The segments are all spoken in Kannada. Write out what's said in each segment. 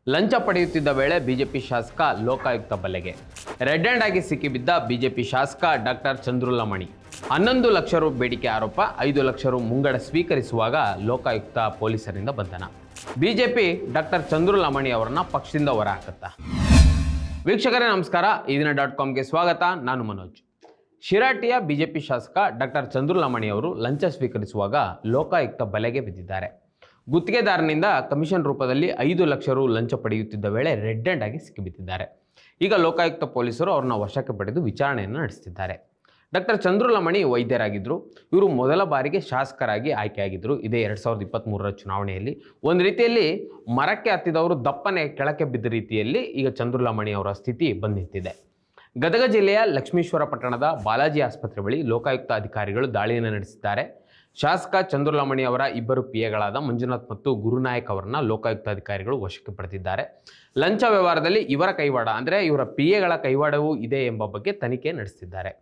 ಲಂಚ ಪಡೆಯುತ್ತಿದ್ದ ವೇಳೆ ಬಿಜೆಪಿ ಶಾಸಕ ಲೋಕಾಯುಕ್ತ ಬಲೆಗೆ. ರೆಡ್ ಹ್ಯಾಂಡ್ ಆಗಿ ಸಿಕ್ಕಿಬಿದ್ದ ಬಿಜೆಪಿ ಶಾಸಕ ಡಾಕ್ಟರ್ ಚಂದ್ರುಲಮಣಿ. 11 ಲಕ್ಷ ರು ಬೇಡಿಕೆ ಆರೋಪ, 5 ಲಕ್ಷ ರು ಮುಂಗಡ ಸ್ವೀಕರಿಸುವಾಗ ಲೋಕಾಯುಕ್ತ ಪೊಲೀಸರಿಂದ ಬಂಧನ. ಬಿಜೆಪಿ ಡಾಕ್ಟರ್ ಚಂದ್ರುಲಮಣಿ ಅವರನ್ನ ಪಕ್ಷದಿಂದ ಹೊರಹಾಕುತ್ತಾ? ವೀಕ್ಷಕರೇ ನಮಸ್ಕಾರ, ಇದನ್ನ.comಗೆ ಸ್ವಾಗತ. ನಾನು ಮನೋಜ್. ಶಿರಾಟಿಯ ಬಿಜೆಪಿ ಶಾಸಕ ಡಾಕ್ಟರ್ ಚಂದ್ರುಲಮಣಿ ಅವರು ಲಂಚ ಸ್ವೀಕರಿಸುವಾಗ ಲೋಕಾಯುಕ್ತ ಬಲೆಗೆ ಬಿದ್ದಿದ್ದಾರೆ. ಗುತ್ತಿಗೆದಾರನಿಂದ ಕಮಿಷನ್ ರೂಪದಲ್ಲಿ 5 ಲಕ್ಷ ರು ಲಂಚ ಪಡೆಯುತ್ತಿದ್ದ ವೇಳೆ ರೆಡ್ ಹ್ಯಾಂಡ್ ಆಗಿ ಸಿಕ್ಕಿಬಿದ್ದಿದ್ದಾರೆ. ಈಗ ಲೋಕಾಯುಕ್ತ ಪೊಲೀಸರು ಅವ್ರನ್ನ ವಶಕ್ಕೆ ಪಡೆದು ವಿಚಾರಣೆಯನ್ನು ನಡೆಸುತ್ತಿದ್ದಾರೆ. ಡಾಕ್ಟರ್ ಚಂದ್ರುಲಮಣಿ ವೈದ್ಯರಾಗಿದ್ದರು. ಇವರು ಮೊದಲ ಬಾರಿಗೆ ಶಾಸಕರಾಗಿ ಆಯ್ಕೆಯಾಗಿದ್ದರು. ಇದೇ 2023ರ ಚುನಾವಣೆಯಲ್ಲಿ. ಒಂದು ರೀತಿಯಲ್ಲಿ ಮರಕ್ಕೆ ಹತ್ತಿದವರು ದಪ್ಪನೆ ಕೆಳಕ್ಕೆ ಬಿದ್ದ ರೀತಿಯಲ್ಲಿ ಈಗ ಚಂದ್ರುಲಮಣಿ ಅವರ ಸ್ಥಿತಿ ಬಂದು ನಿಂತಿದೆ. ಗದಗ ಜಿಲ್ಲೆಯ ಲಕ್ಷ್ಮೀಶ್ವರ ಪಟ್ಟಣದ ಬಾಲಾಜಿ ಆಸ್ಪತ್ರೆ ಬಳಿ ಲೋಕಾಯುಕ್ತ ಅಧಿಕಾರಿಗಳು ದಾಳಿಯನ್ನು ನಡೆಸಿದ್ದಾರೆ. ಶಾಸಕ ಚಂದ್ರುಲಮಣಿ ಅವರ ಇಬ್ಬರು ಪಿಎಗಳಾದ ಮಂಜುನಾಥ್ ಮತ್ತು ಗುರುನಾಯಕ್ ಅವರನ್ನ ಲೋಕಾಯುಕ್ತ ಅಧಿಕಾರಿಗಳು ವಶಕ್ಕೆ ಪಡೆದಿದ್ದಾರೆ. ಲಂಚ ವ್ಯವಹಾರದಲ್ಲಿ ಇವರ ಕೈವಾಡ ಅಂದರೆ ಇವರ ಪಿಎಗಳ ಕೈವಾಡವೂ ಇದೆ ಎಂಬ ಬಗ್ಗೆ ತನಿಖೆ ನಡೆಸುತ್ತಿದ್ದಾರೆ.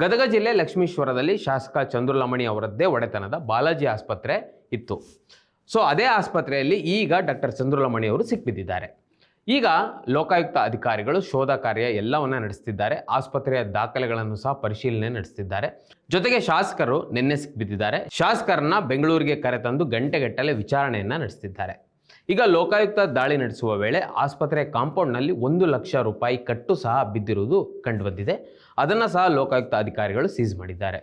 ಗದಗ ಜಿಲ್ಲೆ ಲಕ್ಷ್ಮೀಶ್ವರದಲ್ಲಿ ಶಾಸಕ ಚಂದ್ರುಲಮಣಿ ಅವರದ್ದೇ ಒಡೆತನದ ಬಾಲಾಜಿ ಆಸ್ಪತ್ರೆ ಇತ್ತು. ಅದೇ ಆಸ್ಪತ್ರೆಯಲ್ಲಿ ಈಗ ಡಾಕ್ಟರ್ ಚಂದ್ರುಲಮಣಿ ಅವರು ಸಿಕ್ಕಿಬಿದ್ದಿದ್ದಾರೆ. ಈಗ ಲೋಕಾಯುಕ್ತ ಅಧಿಕಾರಿಗಳು ಶೋಧ ಕಾರ್ಯ ಎಲ್ಲವನ್ನ ನಡೆಸುತ್ತಿದ್ದಾರೆ. ಆಸ್ಪತ್ರೆಯ ದಾಖಲೆಗಳನ್ನು ಸಹ ಪರಿಶೀಲನೆ ನಡೆಸುತ್ತಿದ್ದಾರೆ. ಜೊತೆಗೆ ಶಾಸಕರು ನಿನ್ನೆ ಸಿಕ್ಕಿಬಿದ್ದಿದ್ದಾರೆ. ಶಾಸಕರನ್ನ ಬೆಂಗಳೂರಿಗೆ ಕರೆತಂದು ಗಂಟೆಗಟ್ಟಲೆ ವಿಚಾರಣೆಯನ್ನ ನಡೆಸುತ್ತಿದ್ದಾರೆ. ಈಗ ಲೋಕಾಯುಕ್ತ ದಾಳಿ ನಡೆಸುವ ವೇಳೆ ಆಸ್ಪತ್ರೆಯ ಕಾಂಪೌಂಡ್ನಲ್ಲಿ 1 ಲಕ್ಷ ರೂಪಾಯಿ ಕಟ್ಟು ಸಹ ಬಿದ್ದಿರುವುದು ಕಂಡುಬಂದಿದೆ. ಅದನ್ನು ಸಹ ಲೋಕಾಯುಕ್ತ ಅಧಿಕಾರಿಗಳು ಸೀಸ್ ಮಾಡಿದ್ದಾರೆ.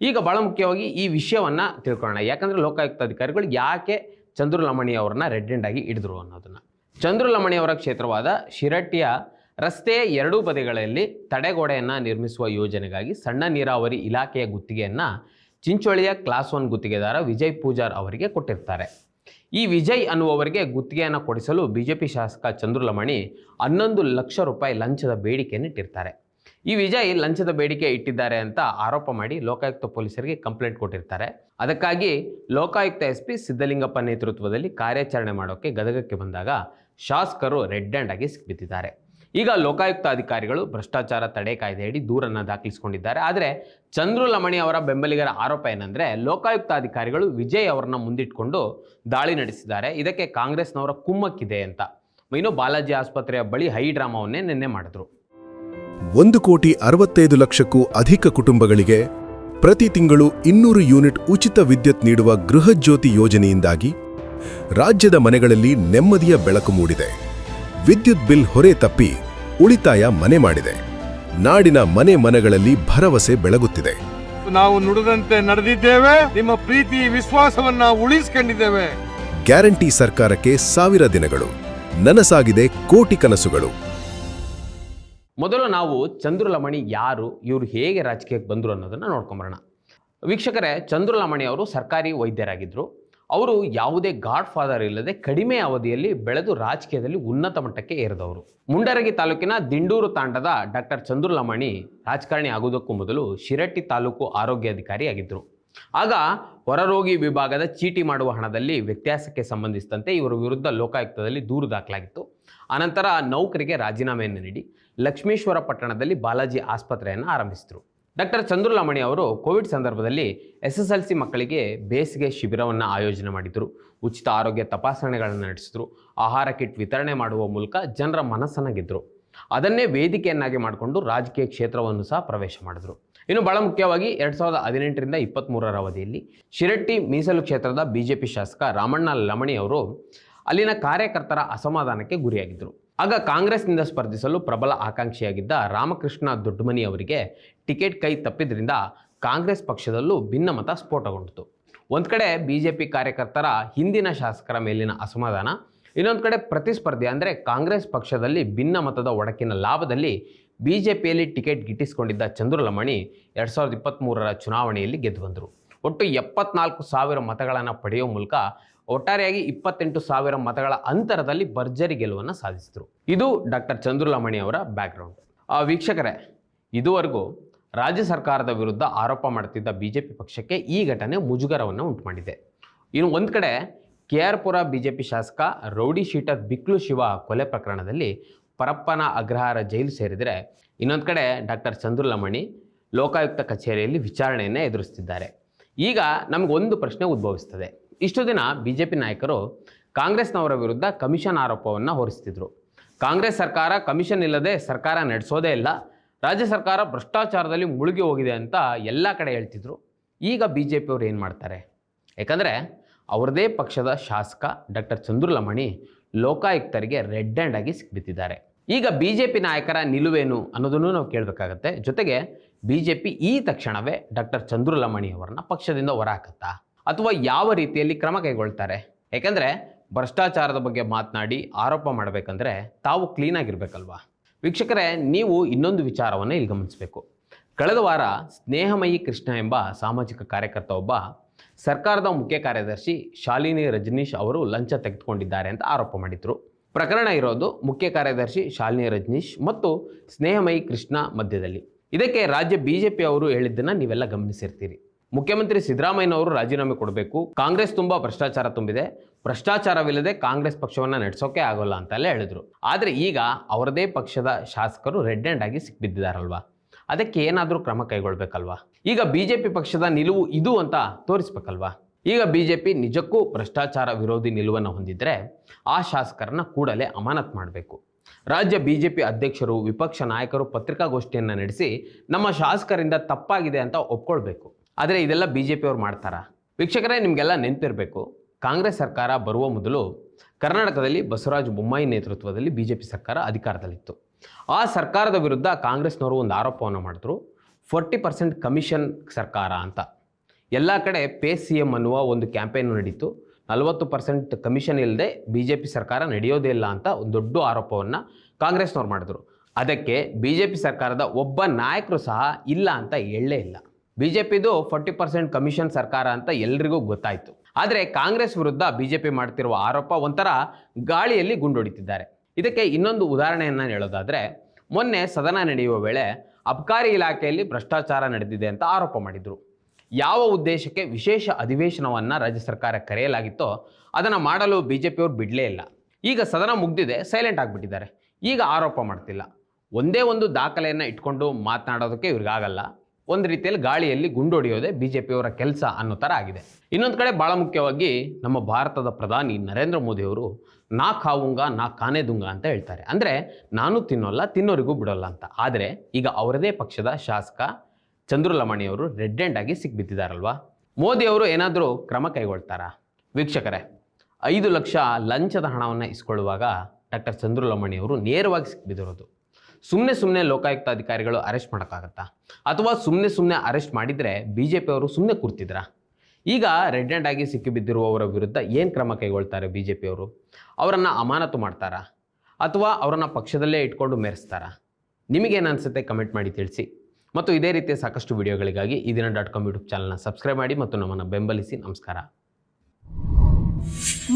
ಈಗ ಬಹಳ ಮುಖ್ಯವಾಗಿ ಈ ವಿಷಯವನ್ನ ತಿಳ್ಕೊಳ್ಳೋಣ. ಯಾಕಂದ್ರೆ ಲೋಕಾಯುಕ್ತ ಅಧಿಕಾರಿಗಳು ಯಾಕೆ ಚಂದ್ರುಲಮಣಿ ಅವರನ್ನ ರೆಡ್ ಹ್ಯಾಂಡ್ ಆಗಿ ಹಿಡಿದ್ರು ಅನ್ನೋದನ್ನ. ಚಂದ್ರುಲಮಣಿ ಅವರ ಕ್ಷೇತ್ರವಾದ ಶಿರಟ್ಟಿಯ ರಸ್ತೆಯ ಎರಡೂ ಬದಿಗಳಲ್ಲಿ ತಡೆಗೋಡೆಯನ್ನು ನಿರ್ಮಿಸುವ ಯೋಜನೆಗಾಗಿ ಸಣ್ಣ ನೀರಾವರಿ ಇಲಾಖೆಯ ಗುತ್ತಿಗೆಯನ್ನು ಚಿಂಚೋಳಿಯ ಕ್ಲಾಸ್ 1 ಗುತ್ತಿಗೆದಾರ ವಿಜಯ್ ಪೂಜಾರ್ ಅವರಿಗೆ ಕೊಟ್ಟಿರ್ತಾರೆ. ಈ ವಿಜಯ್ ಅನ್ನುವವರಿಗೆ ಗುತ್ತಿಗೆಯನ್ನು ಕೊಡಿಸಲು ಬಿಜೆಪಿ ಶಾಸಕ ಚಂದ್ರುಲಮಣಿ 11 ಲಕ್ಷ ರೂಪಾಯಿ ಲಂಚದ ಬೇಡಿಕೆಯನ್ನು ಇಟ್ಟಿರ್ತಾರೆ. ಈ ವಿಜಯ್ ಲಂಚದ ಬೇಡಿಕೆ ಇಟ್ಟಿದ್ದಾರೆ ಅಂತ ಆರೋಪ ಮಾಡಿ ಲೋಕಾಯುಕ್ತ ಪೊಲೀಸರಿಗೆ ಕಂಪ್ಲೇಂಟ್ ಕೊಟ್ಟಿರ್ತಾರೆ. ಅದಕ್ಕಾಗಿ ಲೋಕಾಯುಕ್ತ SP ಸಿದ್ದಲಿಂಗಪ್ಪ ನೇತೃತ್ವದಲ್ಲಿ ಕಾರ್ಯಾಚರಣೆ ಮಾಡೋಕ್ಕೆ ಗದಗಕ್ಕೆ ಬಂದಾಗ ಶಾಸಕರು ರೆಡ್ ಹ್ಯಾಂಡ್ ಆಗಿ ಸಿಕ್ಕಿಬಿದ್ದಿದ್ದಾರೆ. ಈಗ ಲೋಕಾಯುಕ್ತ ಅಧಿಕಾರಿಗಳು ಭ್ರಷ್ಟಾಚಾರ ತಡೆ ಕಾಯ್ದೆಯಡಿ ದೂರನ್ನು ದಾಖಲಿಸಿಕೊಂಡಿದ್ದಾರೆ. ಆದರೆ ಚಂದ್ರುಲಮಣಿ ಅವರ ಬೆಂಬಲಿಗರ ಆರೋಪ ಏನಂದರೆ ಲೋಕಾಯುಕ್ತ ಅಧಿಕಾರಿಗಳು ವಿಜಯ್ ಅವರನ್ನ ಮುಂದಿಟ್ಕೊಂಡು ದಾಳಿ ನಡೆಸಿದ್ದಾರೆ, ಇದಕ್ಕೆ ಕಾಂಗ್ರೆಸ್ನವರ ಕುಮ್ಮಕ್ಕಿದೆ ಅಂತ. ಇನ್ನು ಬಾಲಾಜಿ ಆಸ್ಪತ್ರೆಯ ಬಳಿ ಹೈ ಡ್ರಾಮಾವನ್ನೇ ನಿನ್ನೆ ಮಾಡಿದ್ರು. 1,65 ಲಕ್ಷಕ್ಕೂ ಅಧಿಕ ಕುಟುಂಬಗಳಿಗೆ ಪ್ರತಿ ತಿಂಗಳು 200 ಯೂನಿಟ್ ಉಚಿತ ವಿದ್ಯುತ್ ನೀಡುವ ಗೃಹಜ್ಯೋತಿ ಯೋಜನೆಯಿಂದಾಗಿ ರಾಜ್ಯದ ಮನೆಗಳಲ್ಲಿ ನೆಮ್ಮದಿಯ ಬೆಳಕು ಮೂಡಿದೆ. ವಿದ್ಯುತ್ ಬಿಲ್ ಹೊರೆ ತಪ್ಪಿ ಉಳಿತಾಯ ಮನೆ ಮಾಡಿದೆ. ನಾಡಿನ ಮನೆಗಳಲ್ಲಿ ಭರವಸೆ ಬೆಳಗುತ್ತಿದೆ. ನಾವು ನುಡಿದಂತೆ ನಡೆದಿದ್ದೇವೆ, ನಿಮ್ಮ ಪ್ರೀತಿ ವಿಶ್ವಾಸವನ್ನ ಉಳಿಸಿಕೊಂಡಿದ್ದೇವೆ. ಗ್ಯಾರಂಟಿ ಸರ್ಕಾರಕ್ಕೆ 1000 ದಿನಗಳು, ನನಸಾಗಿದೆ ಕೋಟಿ ಕನಸುಗಳು. ಮೊದಲು ನಾವು ಚಂದ್ರುಲಮಣಿ ಯಾರು, ಇವರು ಹೇಗೆ ರಾಜಕೀಯಕ್ಕೆ ಬಂದರು ಅನ್ನೋದನ್ನು ನೋಡ್ಕೊಂಬರೋಣ. ವೀಕ್ಷಕರೇ, ಚಂದ್ರುಲಮಣಿ ಅವರು ಸರ್ಕಾರಿ ವೈದ್ಯರಾಗಿದ್ದರು. ಅವರು ಯಾವುದೇ ಗಾಡ್ ಫಾದರ್ ಇಲ್ಲದೆ ಕಡಿಮೆ ಅವಧಿಯಲ್ಲಿ ಬೆಳೆದು ರಾಜಕೀಯದಲ್ಲಿ ಉನ್ನತ ಮಟ್ಟಕ್ಕೆ ಏರಿದವರು. ಮುಂಡರಗಿ ತಾಲೂಕಿನ ದಿಂಡೂರು ತಾಂಡದ ಡಾಕ್ಟರ್ ಚಂದ್ರುಲಮಣಿ ರಾಜಕಾರಣಿ ಆಗುವುದಕ್ಕೂ ಮೊದಲು ಶಿರಟ್ಟಿ ತಾಲೂಕು ಆರೋಗ್ಯಾಧಿಕಾರಿಯಾಗಿದ್ದರು. ಆಗ ಹೊರರೋಗಿ ವಿಭಾಗದ ಚೀಟಿ ಮಾಡುವ ಹಣದಲ್ಲಿ ವ್ಯತ್ಯಾಸಕ್ಕೆ ಸಂಬಂಧಿಸಿದಂತೆ ಇವರ ವಿರುದ್ಧ ಲೋಕಾಯುಕ್ತದಲ್ಲಿ ದೂರು ದಾಖಲಾಗಿತ್ತು. ಅನಂತರ ನೌಕರಿಗೆ ರಾಜೀನಾಮೆಯನ್ನು ನೀಡಿ ಲಕ್ಷ್ಮೀಶ್ವರ ಪಟ್ಟಣದಲ್ಲಿ ಬಾಲಾಜಿ ಆಸ್ಪತ್ರೆಯನ್ನು ಆರಂಭಿಸಿದರು. ಡಾಕ್ಟರ್ ಚಂದ್ರುಲಮಣಿ ಅವರು ಕೋವಿಡ್ ಸಂದರ್ಭದಲ್ಲಿ SSLC ಮಕ್ಕಳಿಗೆ ಬೇಸಿಗೆ ಶಿಬಿರವನ್ನು ಆಯೋಜನೆ ಮಾಡಿದರು. ಉಚಿತ ಆರೋಗ್ಯ ತಪಾಸಣೆಗಳನ್ನು ನಡೆಸಿದರು. ಆಹಾರ ಕಿಟ್ ವಿತರಣೆ ಮಾಡುವ ಮೂಲಕ ಜನರ ಮನಸ್ಸನ್ನು ಗೆದ್ದರು. ಅದನ್ನೇ ವೇದಿಕೆಯನ್ನಾಗಿ ಮಾಡಿಕೊಂಡು ರಾಜಕೀಯ ಕ್ಷೇತ್ರವನ್ನು ಸಹ ಪ್ರವೇಶ ಮಾಡಿದರು. ಇನ್ನು ಬಹಳ ಮುಖ್ಯವಾಗಿ 2018ರಿಂದ 23ರ ಅವಧಿಯಲ್ಲಿ ಶಿರಟ್ಟಿ ಮೀಸಲು ಕ್ಷೇತ್ರದ ಬಿಜೆಪಿ ಶಾಸಕ ರಾಮಣ್ಣ ಲಮಣಿ ಅವರು ಅಲ್ಲಿನ ಕಾರ್ಯಕರ್ತರ ಅಸಮಾಧಾನಕ್ಕೆ ಗುರಿಯಾಗಿದ್ದರು. ಆಗ ಕಾಂಗ್ರೆಸ್ನಿಂದ ಸ್ಪರ್ಧಿಸಲು ಪ್ರಬಲ ಆಕಾಂಕ್ಷಿಯಾಗಿದ್ದ ರಾಮಕೃಷ್ಣ ದೊಡ್ಡಮನಿ ಅವರಿಗೆ ಟಿಕೆಟ್ ಕೈ ತಪ್ಪಿದ್ರಿಂದ ಕಾಂಗ್ರೆಸ್ ಪಕ್ಷದಲ್ಲೂ ಭಿನ್ನಮತ ಸ್ಫೋಟಗೊಂಡಿತು. ಒಂದು ಕಡೆ ಬಿಜೆಪಿ ಕಾರ್ಯಕರ್ತರ ಹಿಂದಿನ ಶಾಸಕರ ಮೇಲಿನ ಅಸಮಾಧಾನ, ಇನ್ನೊಂದು ಕಡೆ ಪ್ರತಿಸ್ಪರ್ಧಿ ಅಂದರೆ ಕಾಂಗ್ರೆಸ್ ಪಕ್ಷದಲ್ಲಿ ಭಿನ್ನಮತದ ಒಡಕಿನ ಲಾಭದಲ್ಲಿ ಬಿಜೆಪಿಯಲ್ಲಿ ಟಿಕೆಟ್ ಗಿಟ್ಟಿಸಿಕೊಂಡಿದ್ದ ಚಂದ್ರುಲಮಣಿ 2023ರ ಚುನಾವಣೆಯಲ್ಲಿ ಗೆದ್ದು ಬಂದರು. ಒಟ್ಟು 74,000 ಮತಗಳನ್ನು ಪಡೆಯುವ ಮೂಲಕ ಒಟ್ಟಾರೆಯಾಗಿ 28,000 ಮತಗಳ ಅಂತರದಲ್ಲಿ ಭರ್ಜರಿ ಗೆಲುವನ್ನು ಸಾಧಿಸಿದರು. ಇದು ಡಾಕ್ಟರ್ ಚಂದ್ರುಲಮಣಿ ಅವರ ಬ್ಯಾಕ್ಗ್ರೌಂಡ್. ವೀಕ್ಷಕರೇ, ಇದುವರೆಗೂ ರಾಜ್ಯ ಸರ್ಕಾರದ ವಿರುದ್ಧ ಆರೋಪ ಮಾಡುತ್ತಿದ್ದ ಬಿಜೆಪಿ ಪಕ್ಷಕ್ಕೆ ಈ ಘಟನೆ ಮುಜುಗರವನ್ನು ಉಂಟು ಮಾಡಿದೆ. ಇನ್ನು ಒಂದು ಕಡೆ KR ಪುರ ಬಿಜೆಪಿ ಶಾಸಕ ರೌಡಿ ಶೀಟರ್ ಬಿಕ್ಲು ಶಿವ ಕೊಲೆ ಪ್ರಕರಣದಲ್ಲಿ ಪರಪ್ಪನ ಅಗ್ರಹಾರ ಜೈಲು ಸೇರಿದರೆ, ಇನ್ನೊಂದು ಕಡೆ ಡಾಕ್ಟರ್ ಚಂದ್ರುಲಮಣಿ ಲೋಕಾಯುಕ್ತ ಕಚೇರಿಯಲ್ಲಿ ವಿಚಾರಣೆಯನ್ನು ಎದುರಿಸುತ್ತಿದ್ದಾರೆ. ಈಗ ನಮಗೊಂದು ಪ್ರಶ್ನೆ ಉದ್ಭವಿಸ್ತದೆ. ಇಷ್ಟು ದಿನ ಬಿಜೆಪಿ ನಾಯಕರು ಕಾಂಗ್ರೆಸ್ನವರ ವಿರುದ್ಧ ಕಮಿಷನ್ ಆರೋಪವನ್ನು ಹೊರಿಸ್ತಿದ್ರು. ಕಾಂಗ್ರೆಸ್ ಸರ್ಕಾರ ಕಮಿಷನ್ ಇಲ್ಲದೆ ಸರ್ಕಾರ ನಡೆಸೋದೇ ಇಲ್ಲ, ರಾಜ್ಯ ಸರ್ಕಾರ ಭ್ರಷ್ಟಾಚಾರದಲ್ಲಿ ಮುಳುಗಿ ಹೋಗಿದೆ ಅಂತ ಎಲ್ಲ ಕಡೆ ಹೇಳ್ತಿದ್ರು. ಈಗ ಬಿ ಜೆ ಪಿಯವರು ಏನು ಮಾಡ್ತಾರೆ? ಯಾಕಂದರೆ ಅವರದೇ ಪಕ್ಷದ ಶಾಸಕ ಡಾಕ್ಟರ್ ಚಂದ್ರಲಮಣಿ ಲೋಕಾಯುಕ್ತರಿಗೆ ರೆಡ್ ಹ್ಯಾಂಡ್ ಆಗಿ ಸಿಕ್ಬಿದ್ದಿದ್ದಾರೆ. ಈಗ ಬಿ ಜೆ ಪಿ ನಾಯಕರ ನಿಲುವೇನು ಅನ್ನೋದನ್ನು ನಾವು ಕೇಳಬೇಕಾಗತ್ತೆ. ಜೊತೆಗೆ ಬಿ ಜೆ ಪಿ ಈ ತಕ್ಷಣವೇ ಡಾಕ್ಟರ್ ಚಂದ್ರಲಮಣಿ ಅವರನ್ನ ಪಕ್ಷದಿಂದ ಹೊರಹಾಕತ್ತಾ ಅಥವಾ ಯಾವ ರೀತಿಯಲ್ಲಿ ಕ್ರಮ ಕೈಗೊಳ್ತಾರೆ? ಯಾಕಂದರೆ ಭ್ರಷ್ಟಾಚಾರದ ಬಗ್ಗೆ ಮಾತನಾಡಿ ಆರೋಪ ಮಾಡಬೇಕಂದ್ರೆ ತಾವು ಕ್ಲೀನಾಗಿರ್ಬೇಕಲ್ವಾ? ವೀಕ್ಷಕರೇ, ನೀವು ಇನ್ನೊಂದು ವಿಚಾರವನ್ನು ಇಲ್ಲಿ ಗಮನಿಸಬೇಕು. ಕಳೆದ ವಾರ ಸ್ನೇಹಮಯಿ ಕೃಷ್ಣ ಎಂಬ ಸಾಮಾಜಿಕ ಕಾರ್ಯಕರ್ತ ಒಬ್ಬ ಸರ್ಕಾರದ ಮುಖ್ಯ ಕಾರ್ಯದರ್ಶಿ ಶಾಲಿನಿ ರಜನೀಶ್ ಅವರು ಲಂಚ ತೆಗೆದುಕೊಂಡಿದ್ದಾರೆ ಅಂತ ಆರೋಪ ಮಾಡಿದ್ರು. ಪ್ರಕರಣ ಇರೋದು ಮುಖ್ಯ ಕಾರ್ಯದರ್ಶಿ ಶಾಲಿನಿ ರಜನೀಶ್ ಮತ್ತು ಸ್ನೇಹಮಯಿ ಕೃಷ್ಣ ಮಧ್ಯದಲ್ಲಿ. ಇದಕ್ಕೆ ರಾಜ್ಯ ಬಿಜೆಪಿ ಅವರು ಹೇಳಿದ್ದನ್ನು ನೀವೆಲ್ಲ ಗಮನಿಸಿರ್ತೀರಿ. ಮುಖ್ಯಮಂತ್ರಿ ಸಿದ್ದರಾಮಯ್ಯನವರು ರಾಜೀನಾಮೆ ಕೊಡಬೇಕು, ಕಾಂಗ್ರೆಸ್ ತುಂಬ ಭ್ರಷ್ಟಾಚಾರ ತುಂಬಿದೆ, ಭ್ರಷ್ಟಾಚಾರವಿಲ್ಲದೆ ಕಾಂಗ್ರೆಸ್ ಪಕ್ಷವನ್ನು ನಡೆಸೋಕೆ ಆಗೋಲ್ಲ ಅಂತೆಲ್ಲ ಹೇಳಿದ್ರು. ಆದರೆ ಈಗ ಅವರದೇ ಪಕ್ಷದ ಶಾಸಕರು ರೆಡ್ ಹ್ಯಾಂಡ್ ಆಗಿ ಸಿಕ್ಬಿದ್ದಿದ್ದಾರಲ್ವಾ? ಅದಕ್ಕೆ ಏನಾದರೂ ಕ್ರಮ ಕೈಗೊಳ್ಬೇಕಲ್ವಾ? ಈಗ ಬಿಜೆಪಿ ಪಕ್ಷದ ನಿಲುವು ಇದು ಅಂತ ತೋರಿಸ್ಬೇಕಲ್ವಾ? ಈಗ ಬಿಜೆಪಿ ನಿಜಕ್ಕೂ ಭ್ರಷ್ಟಾಚಾರ ವಿರೋಧಿ ನಿಲುವನ್ನು ಹೊಂದಿದ್ರೆ ಆ ಶಾಸಕರನ್ನ ಕೂಡಲೇ ಅಮಾನತ್ ಮಾಡಬೇಕು. ರಾಜ್ಯ ಬಿಜೆಪಿ ಅಧ್ಯಕ್ಷರು, ವಿಪಕ್ಷ ನಾಯಕರು ಪತ್ರಿಕಾಗೋಷ್ಠಿಯನ್ನು ನಡೆಸಿ ನಮ್ಮ ಶಾಸಕರಿಂದ ತಪ್ಪಾಗಿದೆ ಅಂತ ಒಪ್ಕೊಳ್ಬೇಕು. ಆದರೆ ಇದೆಲ್ಲ ಬಿಜೆಪಿ ಅವ್ರು ಮಾಡ್ತಾರಾ? ವೀಕ್ಷಕರೇ, ನಿಮಗೆಲ್ಲ ನೆನಪಿರಬೇಕು, ಕಾಂಗ್ರೆಸ್ ಸರ್ಕಾರ ಬರುವ ಮೊದಲು ಕರ್ನಾಟಕದಲ್ಲಿ ಬಸವರಾಜ ಬೊಮ್ಮಾಯಿ ನೇತೃತ್ವದಲ್ಲಿ ಬಿಜೆಪಿ ಸರ್ಕಾರ ಅಧಿಕಾರದಲ್ಲಿತ್ತು. ಆ ಸರ್ಕಾರದ ವಿರುದ್ಧ ಕಾಂಗ್ರೆಸ್ನವರು ಒಂದು ಆರೋಪವನ್ನು ಮಾಡಿದ್ರು, 40% ಕಮಿಷನ್ ಸರ್ಕಾರ ಅಂತ. ಎಲ್ಲ ಕಡೆ ಪೇ ಸಿ ಎಂ ಅನ್ನುವ ಒಂದು ಕ್ಯಾಂಪೇನ್ ನಡೀತು. 40% ಕಮಿಷನ್ ಇಲ್ಲದೆ ಬಿಜೆಪಿ ಸರ್ಕಾರ ನಡೆಯೋದೇ ಇಲ್ಲ ಅಂತ ಒಂದು ದೊಡ್ಡ ಆರೋಪವನ್ನು ಕಾಂಗ್ರೆಸ್ನವ್ರು ಮಾಡಿದ್ರು. ಅದಕ್ಕೆ ಬಿಜೆಪಿ ಸರ್ಕಾರದ ಒಬ್ಬ ನಾಯಕರು ಸಹ ಇಲ್ಲ ಅಂತ ಹೇಳಲೇ ಇಲ್ಲ. ಬಿಜೆಪಿದು 40% ಕಮಿಷನ್ ಸರ್ಕಾರ ಅಂತ ಎಲ್ರಿಗೂ ಗೊತ್ತಾಯಿತು. ಆದರೆ ಕಾಂಗ್ರೆಸ್ ವಿರುದ್ಧ ಬಿಜೆಪಿ ಮಾಡ್ತಿರುವ ಆರೋಪ ಒಂಥರ ಗಾಳಿಯಲ್ಲಿ ಗುಂಡೊಡಿತಿದ್ದಾರೆ. ಇದಕ್ಕೆ ಇನ್ನೊಂದು ಉದಾಹರಣೆಯನ್ನು ಹೇಳೋದಾದರೆ, ಮೊನ್ನೆ ಸದನ ನಡೆಯುವ ವೇಳೆ ಅಬಕಾರಿ ಇಲಾಖೆಯಲ್ಲಿ ಭ್ರಷ್ಟಾಚಾರ ನಡೆದಿದೆ ಅಂತ ಆರೋಪ ಮಾಡಿದರು. ಯಾವ ಉದ್ದೇಶಕ್ಕೆ ವಿಶೇಷ ಅಧಿವೇಶನವನ್ನು ರಾಜ್ಯ ಸರ್ಕಾರ ಕರೆಯಲಾಗಿತ್ತೋ ಅದನ್ನು ಮಾಡಲು ಬಿಜೆಪಿಯವರು ಬಿಡಲೇ ಇಲ್ಲ. ಈಗ ಸದನ ಮುಗ್ದಿದೆ, ಸೈಲೆಂಟ್ ಆಗಿಬಿಟ್ಟಿದ್ದಾರೆ. ಈಗ ಆರೋಪ ಮಾಡ್ತಿಲ್ಲ. ಒಂದೇ ಒಂದು ದಾಖಲೆಯನ್ನು ಇಟ್ಕೊಂಡು ಮಾತನಾಡೋದಕ್ಕೆ ಇವ್ರಿಗಾಗಲ್ಲ. ಒಂದು ರೀತಿಯಲ್ಲಿ ಗಾಳಿಯಲ್ಲಿ ಗುಂಡೊಡೆಯೋದೇ ಬಿಜೆಪಿಯವರ ಕೆಲಸ ಅನ್ನೋ ಥರ ಆಗಿದೆ. ಇನ್ನೊಂದು ಕಡೆ ಭಾಳ ಮುಖ್ಯವಾಗಿ ನಮ್ಮ ಭಾರತದ ಪ್ರಧಾನಿ ನರೇಂದ್ರ ಮೋದಿಯವರು ನಾ ಖಾವುಂಗ ನಾ ಖಾನೆ ದುಂಗ ಅಂತ ಹೇಳ್ತಾರೆ. ಅಂದರೆ ನಾನು ತಿನ್ನೋಲ್ಲ, ತಿನ್ನೋರಿಗೂ ಬಿಡೋಲ್ಲ ಅಂತ. ಆದರೆ ಈಗ ಅವರದೇ ಪಕ್ಷದ ಶಾಸಕ ಚಂದ್ರಲಮಣಿಯವರು ರೆಡ್ ಹ್ಯಾಂಡ್ ಆಗಿ ಸಿಕ್ಬಿದ್ದಿದ್ದಾರಲ್ವಾ? ಮೋದಿಯವರು ಏನಾದರೂ ಕ್ರಮ ಕೈಗೊಳ್ತಾರಾ? ವೀಕ್ಷಕರೇ, 5 ಲಕ್ಷ ಲಂಚದ ಹಣವನ್ನು ಇಸ್ಕೊಳ್ಳುವಾಗ ಡಾಕ್ಟರ್ ಚಂದ್ರಲಮಣಿಯವರು ನೇರವಾಗಿ ಸಿಕ್ಬಿದ್ದಿರೋದು. ಸುಮ್ಮನೆ ಲೋಕಾಯುಕ್ತ ಅಧಿಕಾರಿಗಳು ಅರೆಸ್ಟ್ ಮಾಡೋಕ್ಕಾಗತ್ತಾ? ಅಥವಾ ಸುಮ್ಮನೆ ಅರೆಸ್ಟ್ ಮಾಡಿದರೆ ಬಿ ಜೆ ಪಿಯವರು ಸುಮ್ಮನೆ ಕೂರ್ತಿದ್ರಾ? ಈಗ ರೆಡ್ ಹ್ಯಾಂಡ್ ಆಗಿ ಸಿಕ್ಕಿಬಿದ್ದಿರುವವರ ವಿರುದ್ಧ ಏನು ಕ್ರಮ ಕೈಗೊಳ್ತಾರೆ ಬಿ ಜೆ ಪಿಯವರು? ಅವರನ್ನು ಅಮಾನತು ಮಾಡ್ತಾರಾ ಅಥವಾ ಅವರನ್ನು ಪಕ್ಷದಲ್ಲೇ ಇಟ್ಕೊಂಡು ಮೆರೆಸ್ತಾರಾ? ನಿಮಗೇನು ಅನಿಸುತ್ತೆ ಕಮೆಂಟ್ ಮಾಡಿ ತಿಳಿಸಿ. ಮತ್ತು ಇದೇ ರೀತಿಯ ಸಾಕಷ್ಟು ವಿಡಿಯೋಗಳಿಗಾಗಿ ಈದಿನ.com ಯೂಟ್ಯೂಬ್ ಚಾನಲ್ನ ಸಬ್ಸ್ಕ್ರೈಬ್ ಮಾಡಿ ಮತ್ತು ನಮ್ಮನ್ನು ಬೆಂಬಲಿಸಿ. ನಮಸ್ಕಾರ.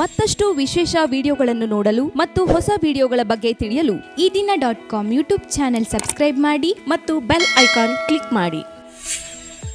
ಮತ್ತಷ್ಟು ವಿಶೇಷ ವಿಡಿಯೋಗಳನ್ನು ನೋಡಲು ಮತ್ತು ಹೊಸ ವಿಡಿಯೋಗಳ ಬಗ್ಗೆ ತಿಳಿಯಲು ಈದಿನ.com ಯೂಟ್ಯೂಬ್ ಚಾನೆಲ್ ಸಬ್ಸ್ಕ್ರೈಬ್ ಮಾಡಿ ಮತ್ತು ಬೆಲ್ ಐಕಾನ್ ಕ್ಲಿಕ್ ಮಾಡಿ.